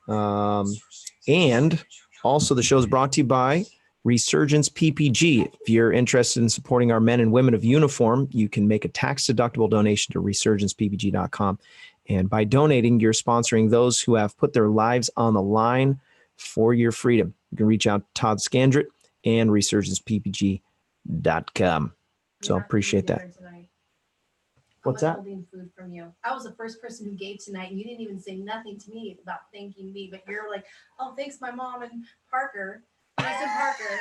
And also the show is brought to you by Resurgence PPG. If you're interested in supporting our men and women of uniform, you can make a tax-deductible donation to resurgencepppg.com. And by donating, you're sponsoring those who have put their lives on the line for your freedom. You can reach out to Todd Scandrett and resurgencepppg.com. So appreciate that. What's that? Holding food from you. I was the first person who gave tonight, and you didn't even say nothing to me about thanking me. But you're like, "Oh, thanks, my mom and Parker, Jason Parker,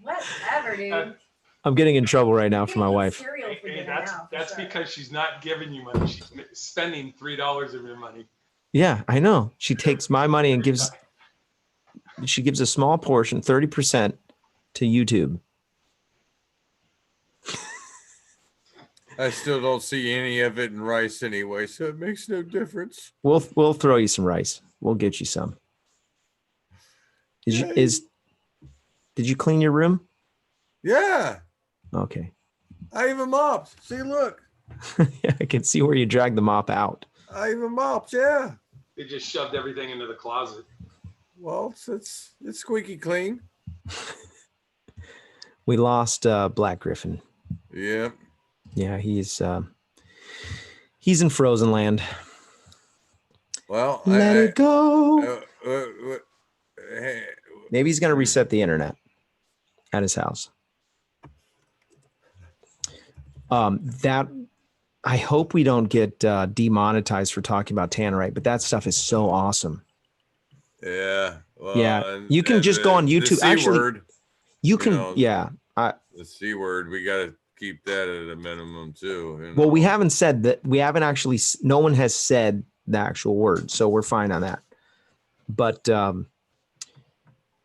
whatever, dude." I'm getting in trouble right now for my wife. That's because she's not giving you money. She's spending $3 of your money. Yeah, I know. She takes my money and gives a small portion, 30%, to YouTube. I still don't see any of it in rice anyway, so it makes no difference. We'll throw you some rice. We'll get you some. Did you clean your room? Yeah. Okay. I even mopped. See, look. Yeah, I can see where you dragged the mop out. I even mopped. Yeah. They just shoved everything into the closet. Well, it's squeaky clean. We lost Black Gryph0n. Yep. Yeah, he's in frozen land. Well, let it go. Maybe he's gonna reset the internet at his house. That I hope we don't get demonetized for talking about tannerite, but that stuff is so awesome. Yeah. Well, yeah. You can just go on YouTube. Actually, you can. Yeah. The C word, we got to keep that at a minimum too. You know? Well, we haven't said that. We haven't actually. No one has said the actual word, so we're fine on that. But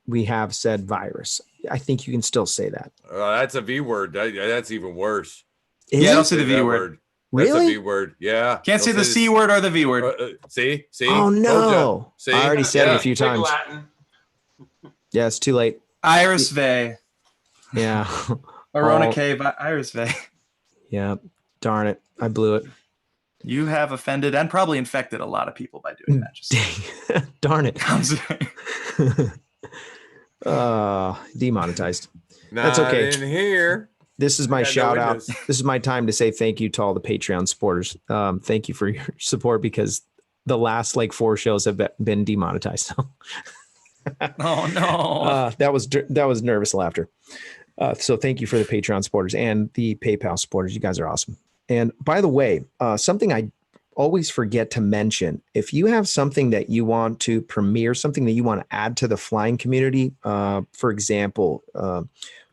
we have said virus. I think you can still say that. That's a V word. That's even worse. Is Yeah, it? don't say the V word. That's Really? a V word. Yeah. Can't say Don't the C word or the V word. See? Oh Told ya. no! See? I already said it a few Big times. Latin. Yeah, it's too late. Iris Vey. Yeah. Arona Oh. K. Iris Vey. Yeah. Darn it! I blew it. You have offended and probably infected a lot of people by doing that. Just Darn it. saying. Demonetized. Not That's okay. in here. This is my got no shout out. windows. This is my time to say thank you to all the Patreon supporters. Thank you for your support because the last like 4 shows have been demonetized. Oh no. That was nervous laughter. So thank you for the Patreon supporters and the PayPal supporters. You guys are awesome. And by the way, something I always forget to mention, if you have something that you want to premiere, something that you want to add to the flying community, for example,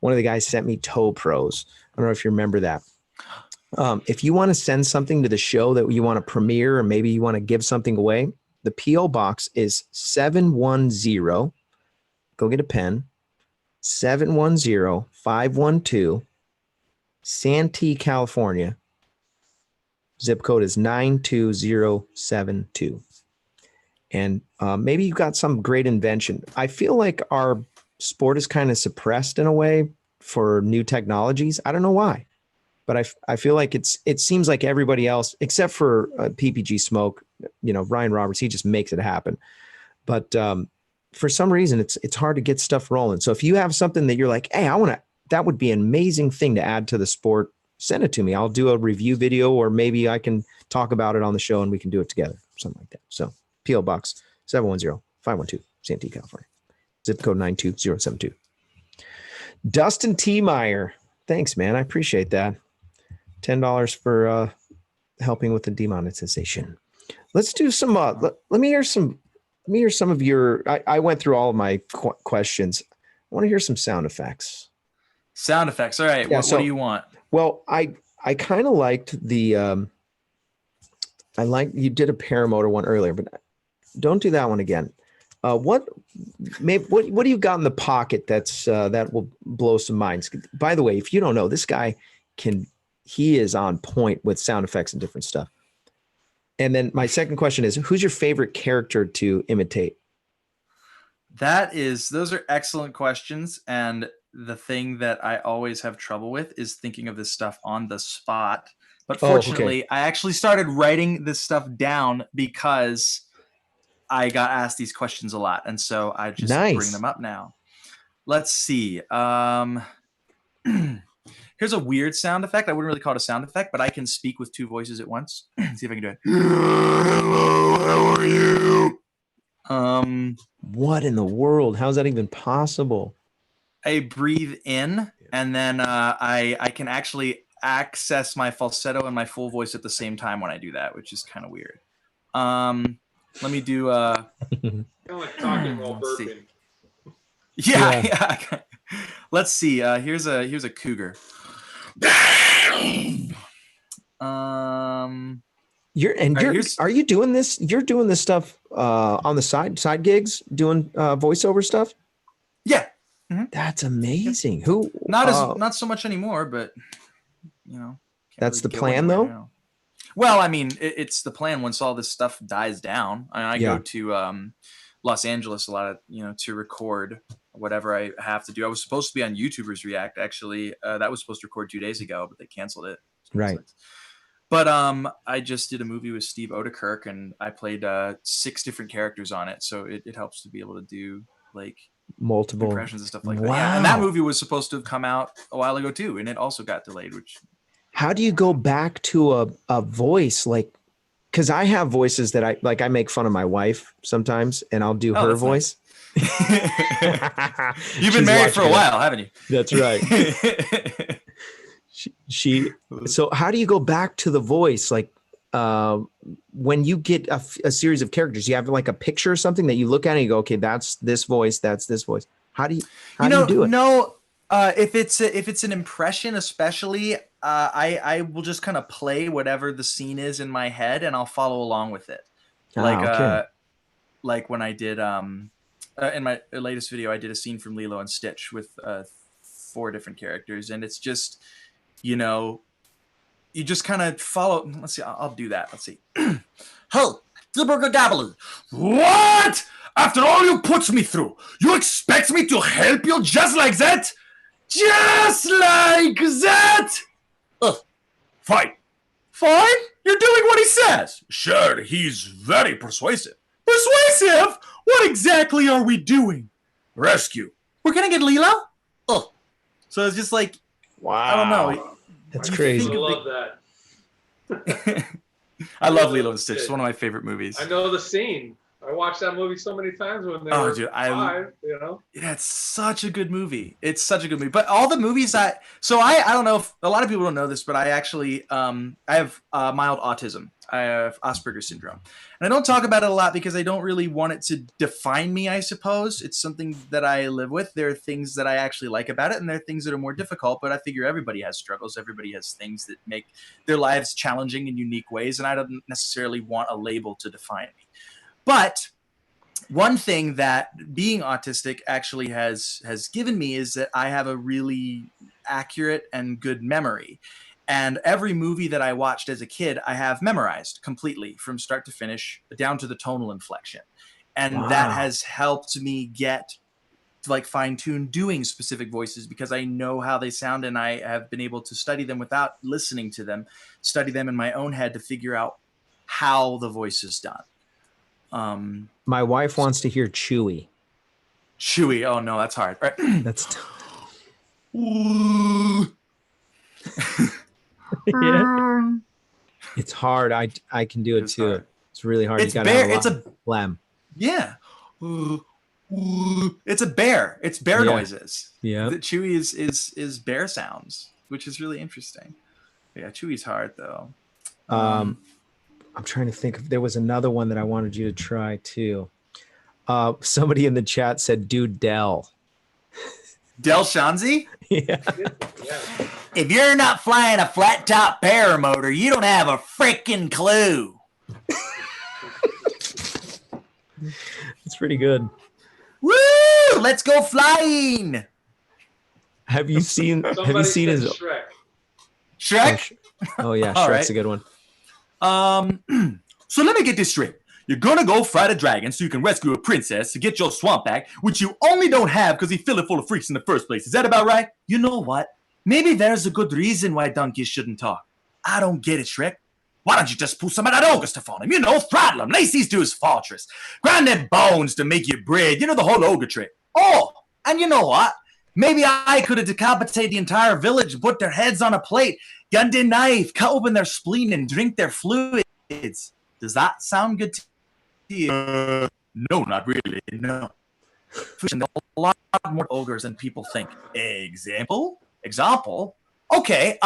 one of the guys sent me Toe Pros. I don't know if you remember that. If you want to send something to the show that you want to premiere, or maybe you want to give something away, the PO box is 710. Go get a pen. 710-512, Santee, California. Zip code is 92072. And maybe you've got some great invention. I feel like our sport is kind of suppressed in a way for new technologies. I don't know why, but I feel like it seems like everybody else, except for PPG Smoke, Ryan Roberts, he just makes it happen. But for some reason, it's hard to get stuff rolling. So if you have something that you're like, hey, that would be an amazing thing to add to the sport, send it to me. I'll do a review video, or maybe I can talk about it on the show and we can do it together, something like that. So P.O. Box 710-512, Santee, California. Zip code 92072. Dustin T. Meyer. Thanks, man. I appreciate that. $10 for helping with the demonetization. Let's do some, let me hear some of your, I went through all of my questions. I want to hear some sound effects. Sound effects. All right. Yeah, what do you want? Well, I kind of liked the, you did a paramotor one earlier, but don't do that one again. What do you got in the pocket that will blow some minds? By the way, if you don't know, this guy he is on point with sound effects and different stuff. And then my second question is, who's your favorite character to imitate? Those are excellent questions. And the thing that I always have trouble with is thinking of this stuff on the spot. But fortunately, I actually started writing this stuff down because I got asked these questions a lot. And so I just bring them up now. Let's see. Here's a weird sound effect. I wouldn't really call it a sound effect, but I can speak with 2 voices at once. See if I can do it. Hello, how are you? What in the world? How's that even possible? I breathe in, and then I can actually access my falsetto and my full voice at the same time when I do that, which is kind of weird. Let me do Kind of like talking while burping. Yeah. Let's see. Here's a cougar. Are you doing this? You're doing this stuff on the side gigs, doing voiceover stuff? Yeah. Mm-hmm. That's amazing. Who? Not so much anymore, but that's the plan, though. Now. Well, I mean, it's the plan once all this stuff dies down. I go to Los Angeles a lot, to record whatever I have to do. I was supposed to be on YouTubers React, actually. That was supposed to record 2 days ago, but they canceled it. Right. But I just did a movie with Steve Odekirk, and I played 6 different characters on it. So it helps to be able to do like multiple impressions and stuff like that. Yeah. And that movie was supposed to have come out a while ago too, and it also got delayed. How do you go back to a voice like? Because I have voices that I make fun of my wife sometimes, and I'll do her voice. Nice. You've been married for a while, haven't you? That's right. So how do you go back to the voice? Like when you get a series of characters, you have like a picture or something that you look at and you go, okay, that's this voice, that's this voice. How do you do it? No, If it's an impression, especially, I will just kind of play whatever the scene is in my head, and I'll follow along with it. Okay. Like when I did in my latest video, I did a scene from Lilo and Stitch with 4 different characters, and it's just, you know, you just kind of follow. Let's see, I'll do that. Let's see. Ho, Dilberger Dabbler. What? After all you put me through, you expect me to help you just like that? Just like that? Fine. Fine? You're doing what he says. Sure, he's very persuasive. Persuasive? What exactly are we doing? Rescue. We're gonna get Lilo? So it's just like, Wow. I don't know. That's I crazy. love that. I love Lilo and Stitch. It's one of my favorite movies. I know the scene. I watched that movie so many times when they were dude, 5, you know? Yeah, it's such a good movie. It's such a good movie. But all the movies I don't know if a lot of people don't know this, but I actually I have mild autism. I have Asperger's syndrome. And I don't talk about it a lot because I don't really want it to define me, I suppose. It's something that I live with. There are things that I actually like about it, and there are things that are more difficult, but I figure everybody has struggles. Everybody has things that make their lives challenging in unique ways, and I don't necessarily want a label to define me. But one thing that being autistic actually has given me is that I have a really accurate and good memory. And every movie that I watched as a kid, I have memorized completely from start to finish, down to the tonal inflection. And that has helped me get to like fine tune doing specific voices because I know how they sound and I have been able to study them without listening to them, study them in my own head to figure out how the voice is done. My wife wants to hear Chewy. Chewy. Oh no, that's hard. Right. That's Yeah. It's hard. I can do it too. Hard. It's really hard. It's you gotta bear. have It's a lamb. Yeah. It's a bear. It's bear noises. Yeah. The Chewy is bear sounds, which is really interesting. Yeah, Chewy's hard though. I'm trying to think if there was another one that I wanted you to try too. Somebody in the chat said, "Dude, Dell." Del Shanzi? Yeah. If you're not flying a flat top paramotor, you don't have a freaking clue. It's pretty good. Woo! Let's go flying. Have you seen? Somebody Have you seen said his? Shrek? Shrek? Oh yeah, All Shrek's right. a good one. So let me get this straight. You're gonna go fight a dragon so you can rescue a princess to get your swamp back, which you only don't have because he filled it full of freaks in the first place. Is that about right? You know what? Maybe there's a good reason why donkeys shouldn't talk. I don't get it, Shrek. Why don't you just pull some of that ogre stuff on him? You know, throttle him, lace these to his fortress, grind their bones to make you bread. You know, the whole ogre trick. Oh, and you know what? Maybe I could have decapitated the entire village and put their heads on a plate, gun their knife, cut open their spleen, and drink their fluids. Does that sound good to you? No, not really. No. There's a lot more ogres than people think. Example? Okay,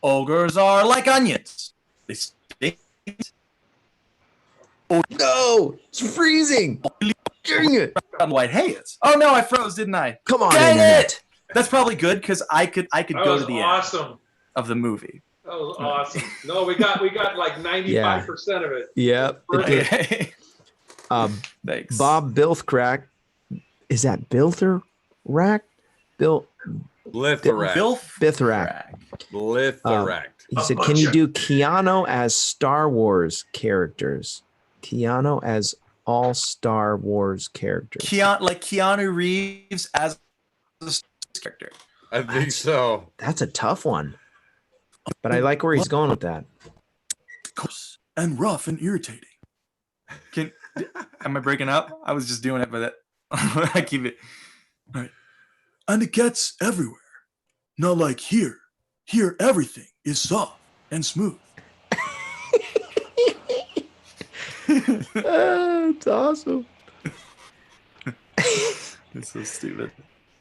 ogres are like onions. They stink. Oh no, it's freezing. Dang it. On white hairs. Oh no, I froze, didn't I? Come on, Dang internet. it! That's probably good because I could That go was to the awesome. end of the movie. That was awesome. No, we got like 95% of it. Yep. Okay. Thanks. Bob Bilthcrack. Is that Biltherack? Bill Blitheract. Bithrack. Blitheract. He said, "Can you do Keanu as Star Wars characters? Keanu as all Star Wars characters." Keanu Reeves as a character. I think so. That's a tough one, but I like where he's going with that. Coarse and rough and irritating. Am I breaking up? I was just doing it, but I keep it. All right. And it gets everywhere. Not like here. Here, everything is soft and smooth. It's awesome. It's so stupid.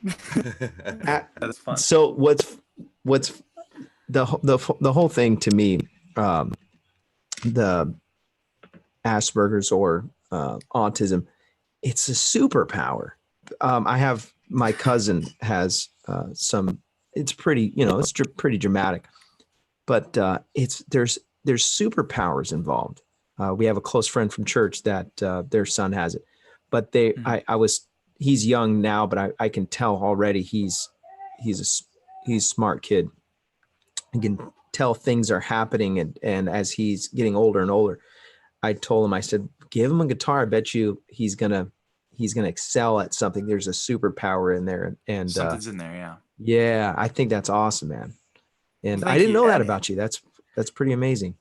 That's fun. So what's the whole thing to me, the Asperger's or autism, it's a superpower. I have my cousin has some. It's pretty, it's pretty dramatic, but there's superpowers involved. We have a close friend from church that their son has it, but he's young now, but I can tell already he's a smart kid. I can tell things are happening, and as he's getting older and older, I told him, I said, give him a guitar. I bet you he's gonna excel at something. There's a superpower in there, and something's in there. Yeah. Yeah, I think that's awesome, man. And Thank I didn't you. know that about you. That's pretty amazing.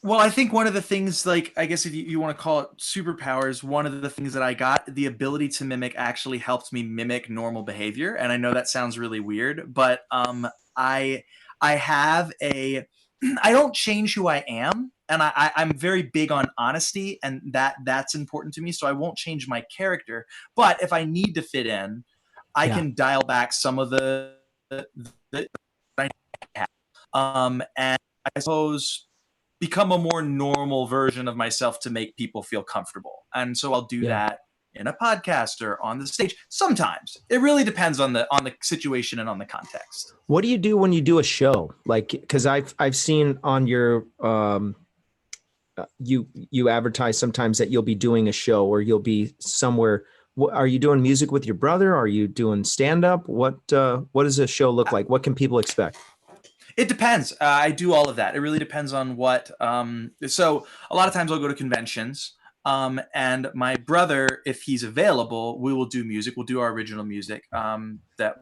Well, I think one of the things, like, I guess if you want to call it superpowers, one of the things that I got, the ability to mimic, actually helps me mimic normal behavior. And I know that sounds really weird, but I have I don't change who I am. And I'm very big on honesty, and that's important to me. So I won't change my character. But if I need to fit in, I can dial back some of the I have. And I suppose become a more normal version of myself to make people feel comfortable. And so I'll do that in a podcast or on the stage. Sometimes it really depends on the situation and on the context. What do you do when you do a show? Like, because I've seen on your you advertise sometimes that you'll be doing a show or you'll be somewhere. Are you doing music with your brother? Are you doing stand-up? What does a show look like? What can people expect? It depends. I do all of that. It really depends on what. So a lot of times I'll go to conventions, and my brother, if he's available, we will do music. We'll do our original music that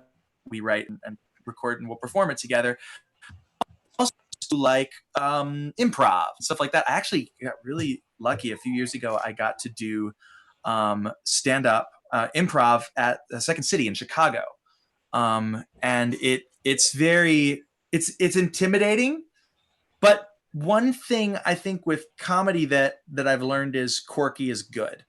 we write and record, and we'll perform it together. Also, like improv and stuff like that. I actually got really lucky. A few years ago, I got to do stand-up improv at the Second City in Chicago, and it's intimidating, but one thing I think with comedy that I've learned is quirky is good.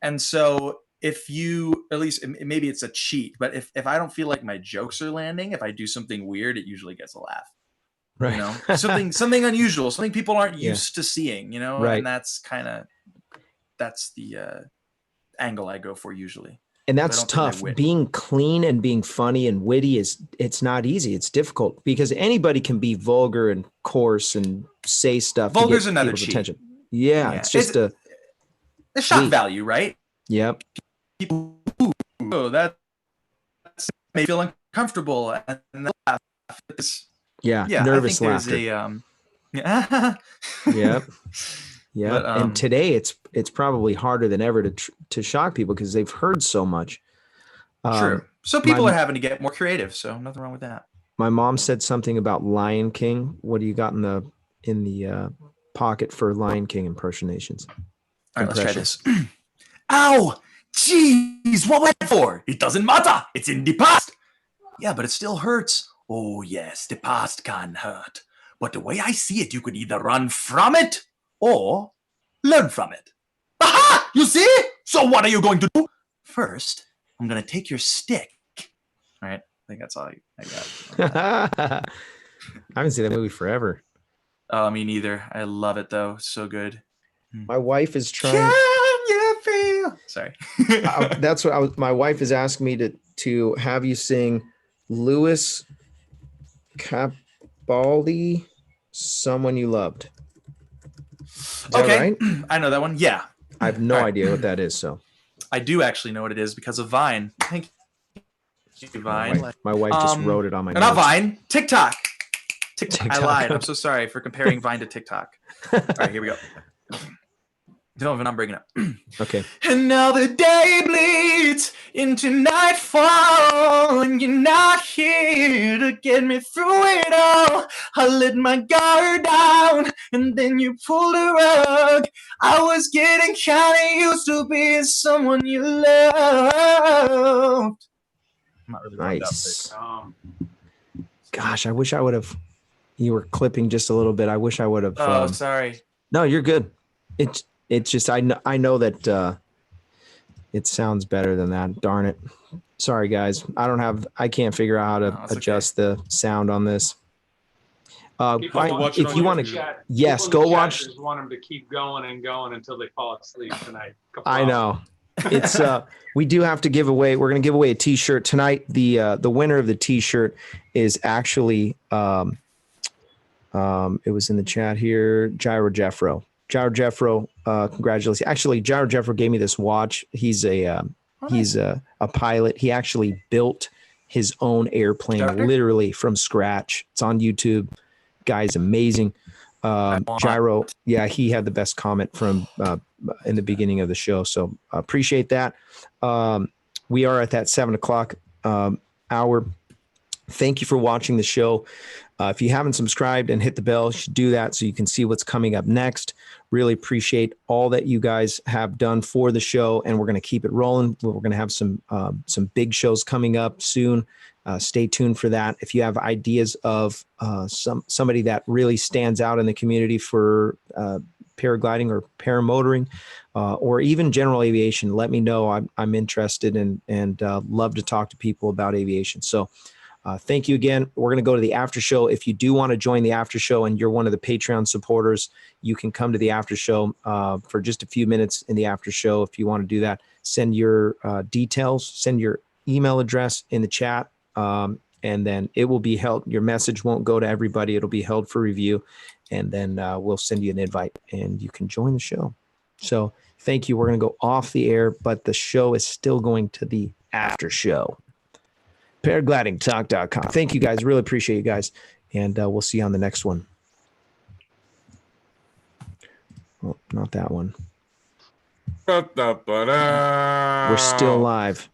And so if you, at least maybe it's a cheat, but if I don't feel like my jokes are landing, if I do something weird, it usually gets a laugh. Right. You know, something unusual, something people aren't used to seeing, you know, right. And that's the angle I go for usually. And that's tough. Being clean and being funny and witty it's not easy. It's difficult because anybody can be vulgar and coarse and say stuff. Vulgar's to get another people's cheat. Attention. Yeah, it's just a shock value, right? Yep. People, that's may feel uncomfortable and laugh. Nervous laughter. Yeah. Yep. Yeah, but, and today it's probably harder than ever to shock people because they've heard so much. True. So people are having to get more creative. So nothing wrong with that. My mom said something about Lion King. What do you got in the pocket for Lion King impersonations? All right, let's try this. Ow! Jeez, what went for? It doesn't matter. It's in the past. Yeah, but it still hurts. Oh yes, the past can hurt. But the way I see it, you could either run from it or learn from it. Aha! You see? So what are you going to do? First, I'm going to take your stick. All right. I think that's all I got. I haven't seen that movie forever. Oh, me neither. I love it, though. So good. My wife is trying. Can you feel? Sorry. That's what my wife is asking me to have you sing Louis Capaldi, Someone You Loved. Okay, right? I know that one. Yeah, I have no idea what that is. So I do actually know what it is because of Vine. Thank you, Vine. My wife just wrote it on my. Not Vine, TikTok. I lied. I'm so sorry for comparing Vine to TikTok. All right, here we go. I'm bringing it up. Okay. And now the day bleeds into nightfall, and you're not here to get me through it all. I let my guard down, and then you pulled a rug. I was getting kind of used to being someone you loved. I'm not really nice. Gosh, I wish I would have. You were clipping just a little bit. I wish I would have. Oh, sorry. No, you're good. It's just I know that it sounds better than that. Darn it. Sorry guys. I can't figure out how to adjust the sound on this. If you want to, yes, go watch. Just want them to keep going and going until they fall asleep tonight. I know. It's we do have to give away. We're going to give away a T-shirt tonight. The winner of the T-shirt is actually it was in the chat here. Gryph0n. Gryph0n, congratulations. Actually, Gryph0n gave me this watch. He's a pilot. He actually built his own airplane literally from scratch. It's on YouTube. Guy's amazing. Gyro, yeah, he had the best comment from in the beginning of the show. So appreciate that. We are at that 7:00 hour. Thank you for watching the show. If you haven't subscribed and hit the bell, you should do that so you can see what's coming up next. Really appreciate all that you guys have done for the show, and we're going to keep it rolling. We're going to have some big shows coming up soon. Stay tuned for that. If you have ideas of somebody that really stands out in the community for paragliding or paramotoring, or even general aviation, let me know. I'm interested and love to talk to people about aviation. So thank you again. We're going to go to the after show. If you do want to join the after show and you're one of the Patreon supporters, you can come to the after show for just a few minutes in the after show. If you want to do that, send your details, send your email address in the chat. And then it will be held. Your message won't go to everybody. It'll be held for review. And then we'll send you an invite and you can join the show. So thank you. We're going to go off the air, but the show is still going to the after show. Paraglidingtalk.com. Thank you guys. Really appreciate you guys. And we'll see you on the next one. Oh, not that one. We're still live.